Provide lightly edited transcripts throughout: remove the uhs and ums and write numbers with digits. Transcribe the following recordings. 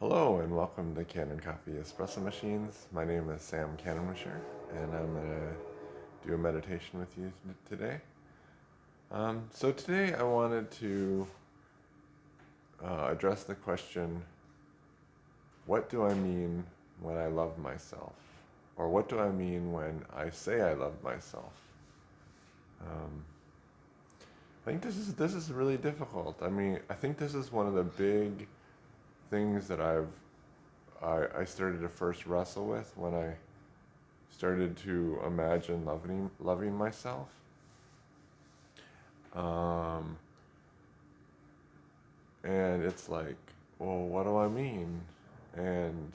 Hello and welcome to Kanen Coffee Espresso Machines. My name is Sam Kanenwisher and I'm going to do a meditation with you today. So today I wanted to address the question, what do I mean when I love myself? Or what do I mean when I say I love myself? Um, I think this is really difficult. I think this is one of the big things that I started to first wrestle with when I started to imagine loving myself. Um, and it's like, well, what do I mean? And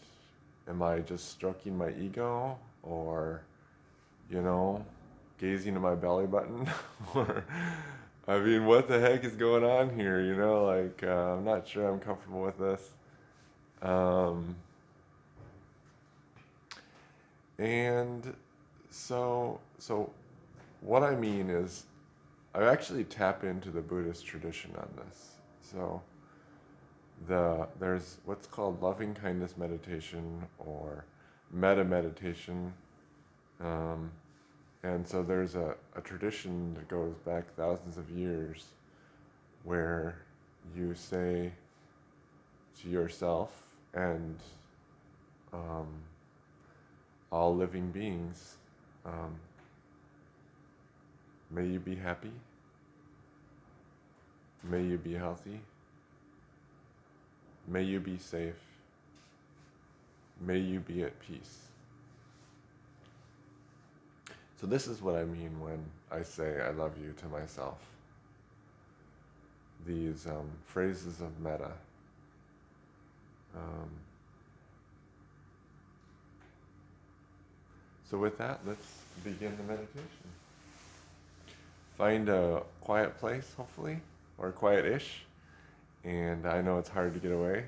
am I just stroking my ego or, you know, gazing at my belly button? Or, what the heck is going on here? I'm not sure I'm comfortable with this. Um, and so what I mean is, I actually tap into the Buddhist tradition on this. So there's what's called loving kindness meditation or metta meditation, um, and so there's a tradition that goes back thousands of years where you say to yourself and um, all living beings, um, may you be happy, may you be healthy, may you be safe, may you be at peace. So this is what I mean when I say I love you to myself. These phrases of metta. Um, so with that, let's begin the meditation. Find a quiet place, hopefully, or quiet-ish. And I know it's hard to get away,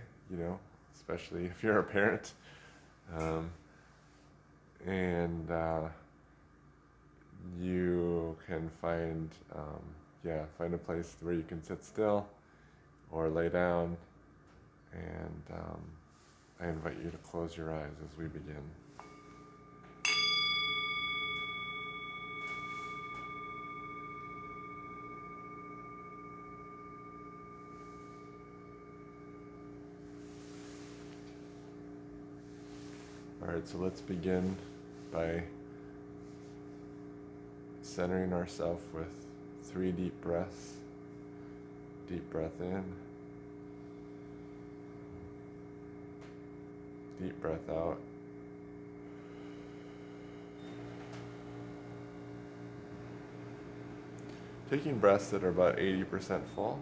especially if you're a parent. Um, and you can find a place where you can sit still or lay down, and I invite you to close your eyes as we begin. Alright, so let's begin by centering ourselves with 3 deep breaths. Deep breath in. Deep breath out. Taking breaths that are about 80% full.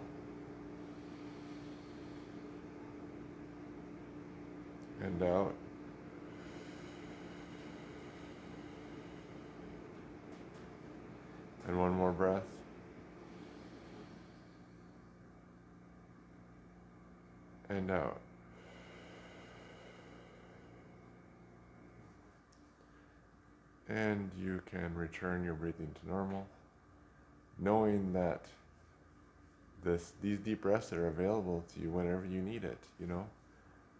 And out. And one more breath. And out. And you can return your breathing to normal, knowing that these deep breaths are available to you whenever you need it,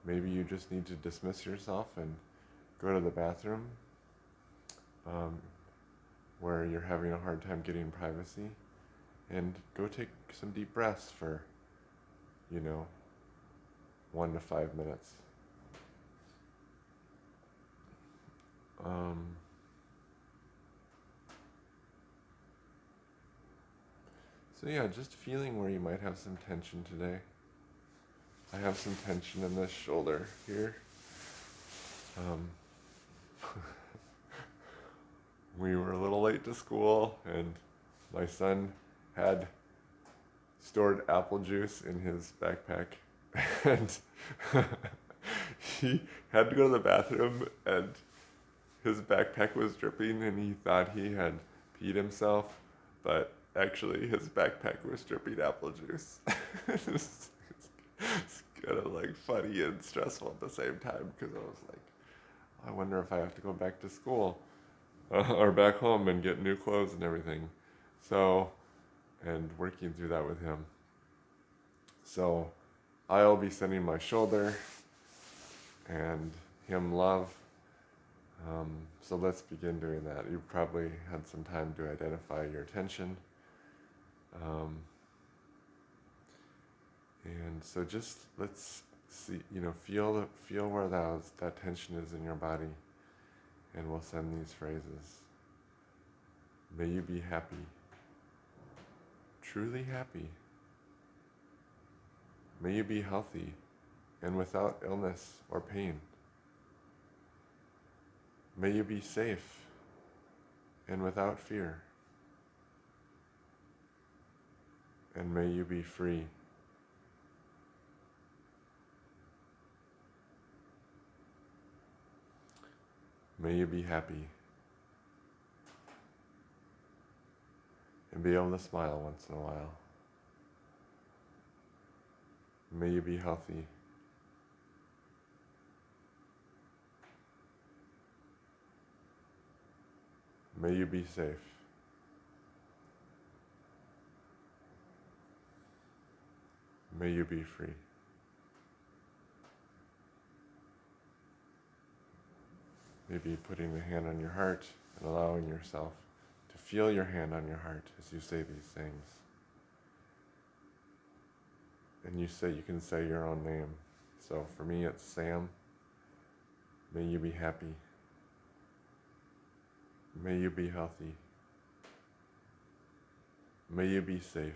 Maybe you just need to dismiss yourself and go to the bathroom where you're having a hard time getting privacy, and go take some deep breaths for, 1 to 5 minutes. So yeah, just feeling where you might have some tension today. I have some tension in this shoulder here. We were a little late to school, and my son had stored apple juice in his backpack, and he had to go to the bathroom, and his backpack was dripping, and he thought he had peed himself, but actually his backpack was dripping apple juice. It's kind of like funny and stressful at the same time, because I was like, I wonder if I have to go back to school or back home and get new clothes and everything. So, and working through that with him. So I'll be sending my shoulder and him love. So let's begin doing that. You probably had some time to identify your tension. And so just let's see, feel where that tension is in your body, and we'll send these phrases. May you be happy, truly happy. May you be healthy and without illness or pain. May you be safe and without fear. And may you be free. May you be happy. And be able to smile once in a while. May you be healthy. May you be safe. May you be free. Maybe putting the hand on your heart and allowing yourself to feel your hand on your heart as you say these things. And you can say your own name. So for me it's Sam. May you be happy. May you be healthy. May you be safe.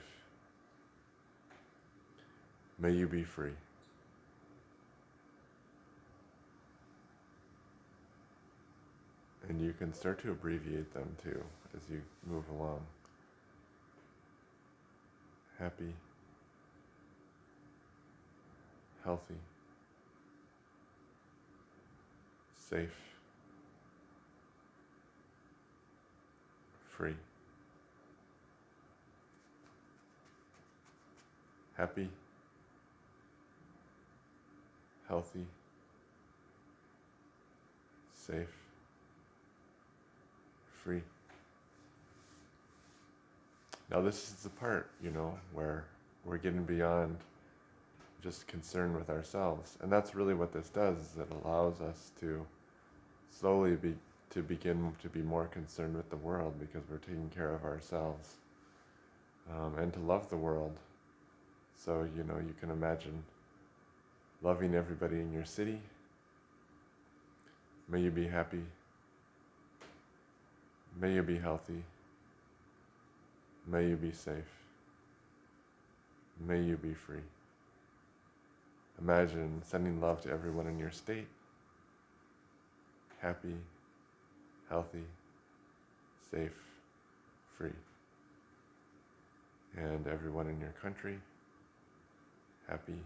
May you be free. And you can start to abbreviate them too as you move along. Happy, healthy, safe, free. Happy, healthy, safe, free. Now this is the part, where we're getting beyond just concern with ourselves. And that's really what this does, is it allows us to slowly begin to be more concerned with the world, because we're taking care of ourselves. And to love the world. So, you can imagine loving everybody in your city. May you be happy. May you be healthy. May you be safe. May you be free. Imagine sending love to everyone in your state. Happy, healthy, safe, free. And everyone in your country. Happy,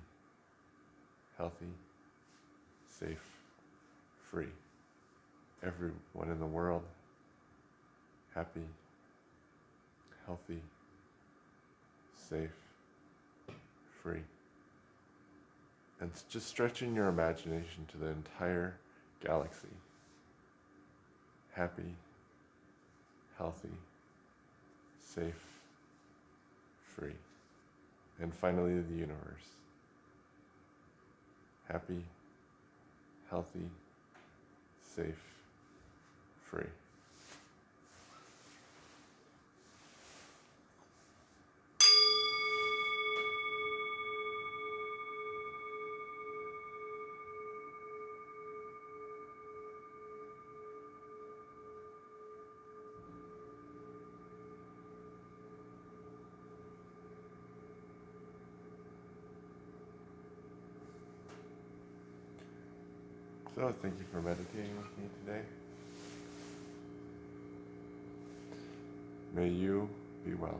healthy, safe, free. Everyone in the world. Happy, healthy, safe, free. And just stretching your imagination to the entire galaxy. Happy, healthy, safe, free. And finally, the universe. Happy, healthy, safe, free. So thank you for meditating with me today. May you be well.